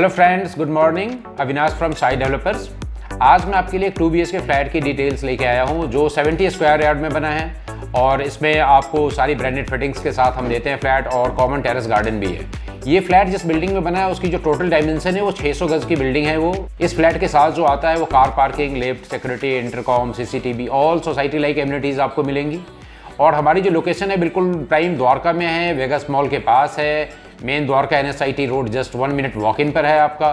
Hello friends, good morning. Avinash from Sai developers. आज मैं आपके लिए एक 2 BHK फ्लैट की डिटेल्स लेके आया हूँ जो 70 स्क्वायर यार्ड में बना है और इसमें आपको सारी ब्रांडेड फिटिंग्स के साथ हम देते हैं फ्लैट और कॉमन टेरेस गार्डन भी है। ये फ्लैट जिस बिल्डिंग में बना है उसकी जो टोटल डायमेंशन है वो 600 गज की बिल्डिंग है। वो इस फ्लैट के साथ जो आता है वो car parking, lift, security, intercom, CCTV, all society like amenities आपको मिलेंगी। और हमारी जो लोकेशन है बिल्कुल प्राइम द्वारका में है, वेगस मॉल के पास है। Main Dwarka NSIT road just 1 minute walk in पर है आपका।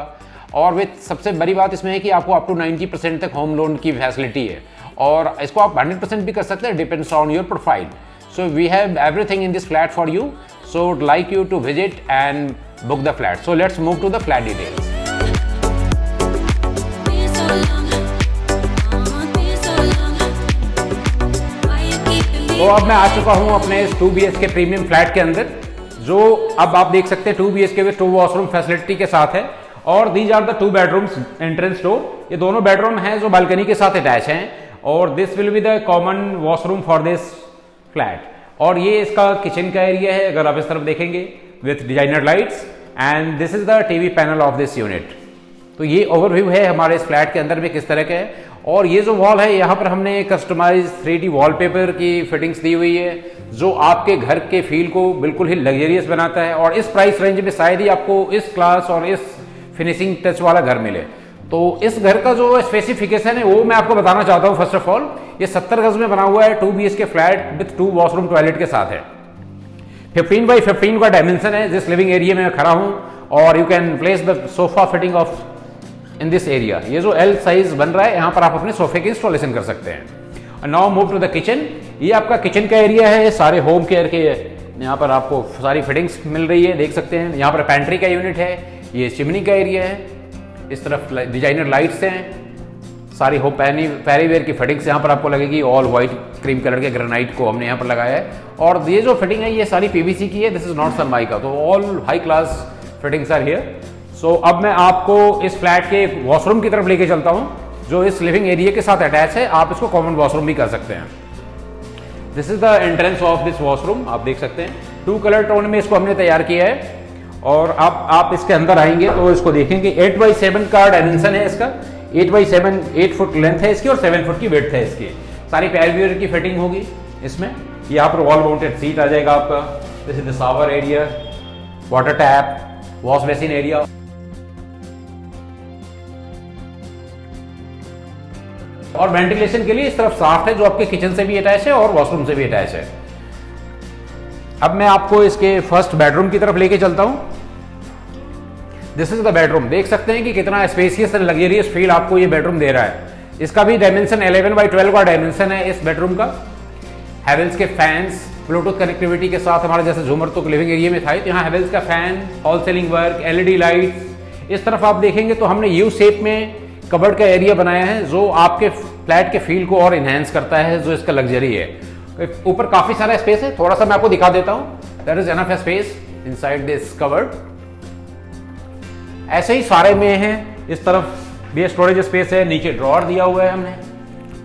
और विथ सबसे बड़ी बात इसमें है कि आपको अप टू 90% तक होम लोन की फैसिलिटी है और इसको आप 100% भी कर सकते हैं, depends on your profile. So we have everything in this flat for you, so would like you to visit and book the flat. So let's move to the flat details. तो अब मैं आ चुका हूँ अपने इस 2 BHK प्रीमियम फ्लैट के अंदर, जो अब आप देख सकते हैं 2 BHK विद 2 वॉशरूम फैसिलिटी के साथ है। और these are the 2 bedrooms entrance door. ये दोनों बेडरूम हैं जो बालकनी के साथ अटैच हैं और this will be the common washroom for this flat. और ये इसका किचन का एरिया है, अगर आप इस तरफ देखेंगे, with designer lights, and this is the TV panel of this unit. तो ये ओवरव्यू है हमारे इस फ्लैट के अंदर में किस तरह का है। और ये जो वॉल है यहाँ पर हमने कस्टमाइज 3D वॉलपेपर की फिटिंग्स दी हुई है जो आपके घर के फील को बिल्कुल ही लग्जरियस बनाता है। और इस प्राइस रेंज में शायद ही आपको इस क्लास और इस फिनिशिंग टच वाला घर मिले। तो इस घर का जो स्पेसिफिकेशन है वो मैं आपको बताना चाहता हूँ। फर्स्ट ऑफ ऑल, ये 70 गज में बना हुआ है, 2 BHK flat with 2 washroom toilet के साथ है। 15 बाई 15 का डायमेंशन है जिस लिविंग एरिया में मैं खड़ा हूँ। और you can place the sofa fitting of in this area. ये जो L साइज बन रहा है यहाँ पर आप अपने सोफे की इंस्टॉलेशन कर सकते हैं। Now move to the kitchen. ये आपका किचन का एरिया है, सारे होम केयर के यहाँ पर आपको सारी फिटिंग्स मिल रही है, देख सकते हैं। यहाँ पर पैंट्री का यूनिट है, ये चिमनी का एरिया है, इस तरफ डिजाइनर लाइट्स हैं, सारी होम पैरीवेयर की फिटिंग्स यहाँ पर आपको लगेगी। ऑल वाइट क्रीम कलर के ग्रेनाइट को हमने यहाँ पर लगाया है। और ये जो फिटिंग है ये सारी PVC की है, दिस इज नॉट सनमाइका। तो all high class fittings are here. So अब मैं आपको इस फ्लैट के वॉशरूम की तरफ लेके चलता हूँ जो इस लिविंग एरिया के साथ अटैच है। आप इसको कॉमन वॉशरूम भी कर सकते हैं। This is the entrance of this washroom. आप देख सकते हैं 2 कलर टोन में इसको हमने तैयार किया है। और आप इसके अंदर आएंगे तो इसको देखेंगे 8 बाई 7 का डायमेंशन है इसका। 8 बाई 7 8 फुट लेंथ है इसकी और 7 फुट की विड्थ है इसकी। सारी पैरवेयर की फिटिंग होगी इसमें। यहाँ पर वॉल माउंटेड सीट आ जाएगा आपका। This is the shower area, water tap, wash basin area. और वेंटिलेशन के लिए इस तरफ साफ्ट है जो आपके किचन से भी अटैच है और वॉशरूम से भी अटैच है। अब मैं आपको इसके फर्स्ट बेडरूम की तरफ लेके चलता हूं। This is the bedroom. देख सकते हैं कि कितना स्पेसियस एंड लग्जरियस फील आपको ये बेडरूम दे रहा है। इसका भी डायमेंशन 11 बाई 12 का डायमेंशन है इस बेडरूम का। हैवेल्स के फैंस, ब्लूटूथ कनेक्टिविटी के साथ, हमारे जैसे झूमर तो लिविंग एरिया में था, तो यहाँ हैवेल्स का fan, hall ceiling work, LED lights. इस तरफ आप देखेंगे तो हमने U शेप में कबर्ड का एरिया बनाया है जो आपके फ्लैट के फील को और इनहेंस करता है, जो इसका लग्जरी है। ऊपर काफी सारा स्पेस है, थोड़ा सा मैं आपको दिखा देता हूं। There is enough space inside this cupboard. ऐसे ही सारे में है। इस तरफ भी स्टोरेज स्पेस है, नीचे ड्रॉअर दिया हुआ है हमने।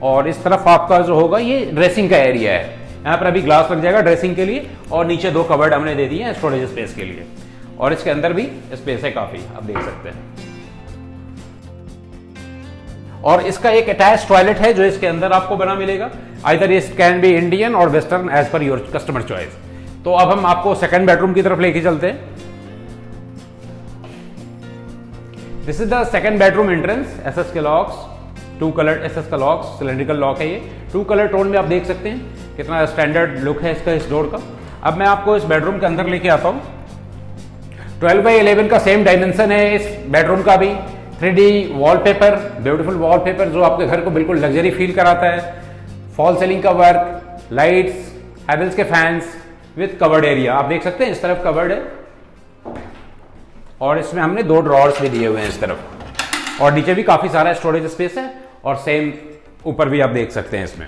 और इस तरफ आपका जो होगा ये ड्रेसिंग का एरिया है। यहाँ पर अभी ग्लास लग जाएगा ड्रेसिंग के लिए और नीचे 2 कबर्ड हमने दे दिए हैं स्टोरेज स्पेस के लिए। और इसके अंदर भी स्पेस है काफी, आप देख सकते हैं। और इसका एक अटैच टॉयलेट है जो इसके अंदर आपको बना मिलेगा। Either it can be Indian और western as per your customer choice. तो अब हम आपको सेकंड बेडरूम की तरफ लेके चलते हैं। This is the second bedroom entrance. SS के लॉक्स, 2 कलर SS का लॉक्स, सिलेंड्रिकल लॉक है ये। 2 कलर टोन में आप देख सकते हैं कितना स्टैंडर्ड लुक है इसका, इस डोर का। अब मैं आपको इस बेडरूम के अंदर लेके आता हूँ। 12 बाई 11 का सेम डायमेंशन है इस बेडरूम का भी। 3D वॉलपेपर, ब्यूटीफुल वॉलपेपर जो आपके घर को बिल्कुल लग्जरी फील कराता है। फॉल सीलिंग का वर्क, लाइट्स, हैवेल्स के फैंस विद कवर्ड एरिया। आप देख सकते हैं इस तरफ कवर्ड है और इसमें हमने 2 ड्रॉअर्स भी दिए हुए हैं इस तरफ। और नीचे भी काफी सारा स्टोरेज स्पेस है और सेम ऊपर भी आप देख सकते हैं। इसमें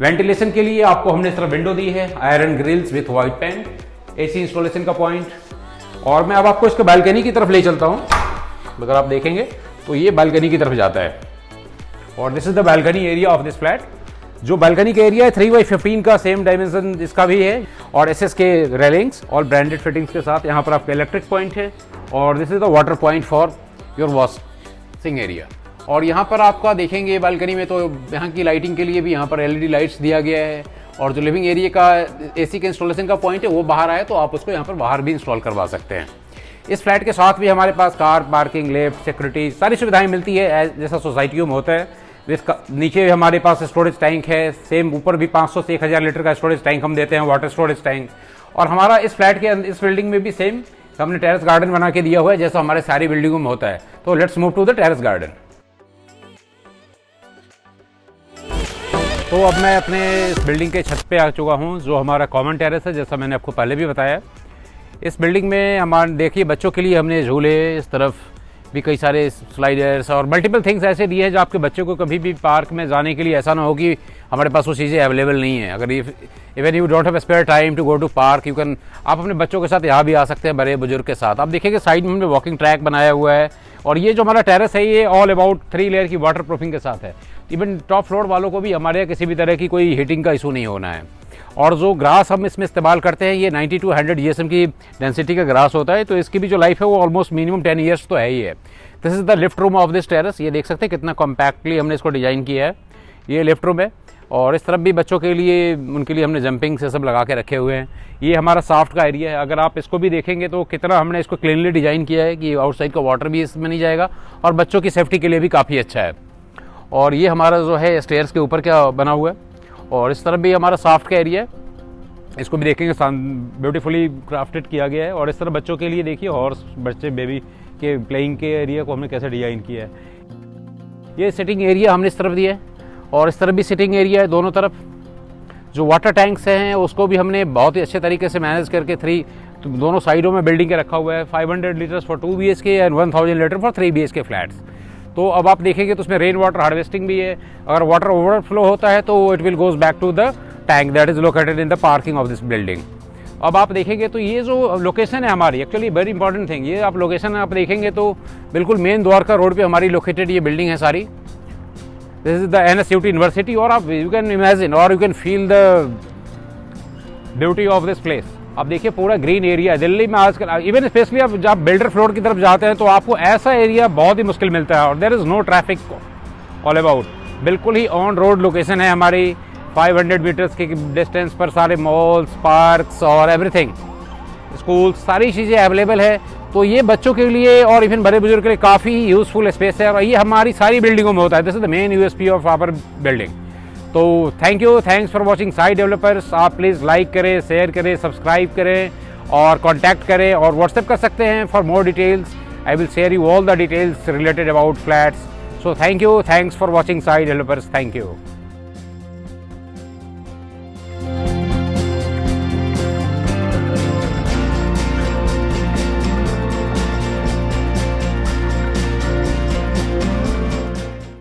वेंटिलेशन के लिए आपको हमने इस तरफ विंडो दी है, iron grills with white paint, AC installation का पॉइंट। और मैं अब आपको इसके बालकनी की तरफ ले चलता हूं। अगर आप देखेंगे तो ये बालकनी की तरफ जाता है। और this is the balcony area of this flat. जो बालकनी का एरिया है 3 बाई 15 का सेम डायमेंशन इसका भी है। और SS के रेलिंग्स और ब्रांडेड फिटिंग्स के साथ यहाँ पर आपका इलेक्ट्रिक पॉइंट है और this is the water point for your washing area. और यहाँ पर आपका देखेंगे बालकनी में तो यहाँ की लाइटिंग के लिए भी यहाँ पर LED लाइट्स दिया गया है। और जो लिविंग एरिया का AC के इंस्टॉलेशन का पॉइंट है वो बाहर आए तो आप उसको यहाँ पर बाहर भी इंस्टॉल करवा सकते हैं। इस फ्लैट के साथ भी हमारे पास कार पार्किंग, लिफ्ट, सिक्योरिटी सारी सुविधाएं मिलती है जैसा सोसाइटियों में होता है। नीचे हमारे पास स्टोरेज टैंक है, सेम ऊपर भी 500 से 1000 लीटर का स्टोरेज टैंक हम देते हैं, वाटर स्टोरेज टैंक। और हमारा इस फ्लैट के इस बिल्डिंग में भी सेम हमने टेरेस गार्डन बना के दिया हुआ है जैसा हमारे सारी बिल्डिंगों में होता है। तो let's move to the terrace garden. तो अब मैं अपने इस बिल्डिंग के छत पे आ चुका हूँ जो हमारा कॉमन टेरेस है, जैसा मैंने आपको पहले भी बताया। इस बिल्डिंग में हमारे देखिए बच्चों के लिए हमने झूले, इस तरफ भी कई सारे स्लाइडर्स और मल्टीपल थिंग्स ऐसे दिए हैं जो आपके बच्चों को कभी भी पार्क में जाने के लिए ऐसा ना हो कि हमारे पास वो चीज़ें अवेलेबल नहीं है। अगर even you don't have spare time to go to park, you can, आप अपने बच्चों के साथ यहाँ भी आ सकते हैं, बड़े बुजुर्ग के साथ। आप देखिए कि साइड में हमने वॉकिंग ट्रैक बनाया हुआ है। और ये जो हमारा टेरेस है ये ऑल अबाउट 3 लेयर की वाटर प्रूफिंग के साथ है। इवन टॉप फ्लोर वालों को भी हमारे यहाँ किसी भी तरह की कोई हीटिंग का इशू नहीं होना है। और जो ग्रास हम इसमें इस्तेमाल करते हैं ये 90 to 100 GSM की डेंसिटी का ग्रास होता है, तो इसकी भी जो लाइफ है वो ऑलमोस्ट मिनिमम 10 ईयर्स तो है ही है। This is the lift room of this terrace. ये देख सकते हैं कितना कॉम्पैक्टली हमने इसको डिज़ाइन किया है। ये लिफ्ट रूम है और इस तरफ भी बच्चों के लिए, उनके लिए हमने जंपिंग से सब लगा के रखे हुए हैं। ये हमारा सॉफ्ट का एरिया है। अगर आप इसको भी देखेंगे तो कितना हमने इसको क्लीनली डिज़ाइन किया है कि आउटसाइड का वाटर भी इसमें नहीं जाएगा और बच्चों की सेफ्टी के लिए भी काफ़ी अच्छा है। और ये हमारा जो है स्टेयर्स के ऊपर क्या बना हुआ है। और इस तरफ भी हमारा सॉफ्ट का एरिया है, इसको भी देखेंगे ब्यूटीफुली क्राफ्टेड किया गया है। और इस तरह बच्चों के लिए देखिए हॉर्स, बच्चे बेबी के प्लेइंग के एरिया को हमने कैसे डिज़ाइन किया है। ये सिटिंग एरिया हमने इस तरफ दिया है और इस तरफ भी सिटिंग एरिया है दोनों तरफ। जो वाटर टैंक्स हैं उसको भी हमने बहुत ही अच्छे तरीके से मैनेज करके दोनों साइडों में बिल्डिंग के रखा हुआ है। 500 litres for 2 BHK and 1000 litre for 3 BHK flats. तो अब आप देखेंगे तो उसमें रेन वाटर हार्वेस्टिंग भी है। अगर वाटर ओवरफ्लो होता है तो it will goes back to the tank that is located in the parking of this building. अब आप देखेंगे तो ये जो लोकेशन है हमारी, एक्चुअली वेरी इंपॉर्टेंट थिंग, ये आप लोकेशन आप देखेंगे तो बिल्कुल मेन द्वारका रोड पे हमारी लोकेटेड ये बिल्डिंग है सारी। This is the NSUT university. और आप यू कैन इमेजिन और you can feel the beauty of this place. आप देखिए पूरा ग्रीन एरिया है। दिल्ली में आजकल इवन स्पेशली आप जब बिल्डर फ्लोर की तरफ जाते हैं तो आपको ऐसा एरिया बहुत ही मुश्किल मिलता है और there is no traffic all about. बिल्कुल ही ऑन रोड लोकेशन है हमारी। 500 मीटर्स के डिस्टेंस पर सारे मॉल्स, पार्क्स और एवरीथिंग, स्कूल्स, सारी चीज़ें अवेलेबल है। तो ये बच्चों के लिए और इवन बड़े बुजुर्ग के लिए काफ़ी यूज़फुल स्पेस है और ये हमारी सारी बिल्डिंगों में होता है। This is the main USP of our building. तो thanks for watching Sai developers. आप प्लीज़ लाइक करें, शेयर करें, सब्सक्राइब करें और कॉन्टैक्ट करें और व्हाट्सएप कर सकते हैं for more details. I will share you all the details related about flats. So thanks for watching Sai developers. Thank you.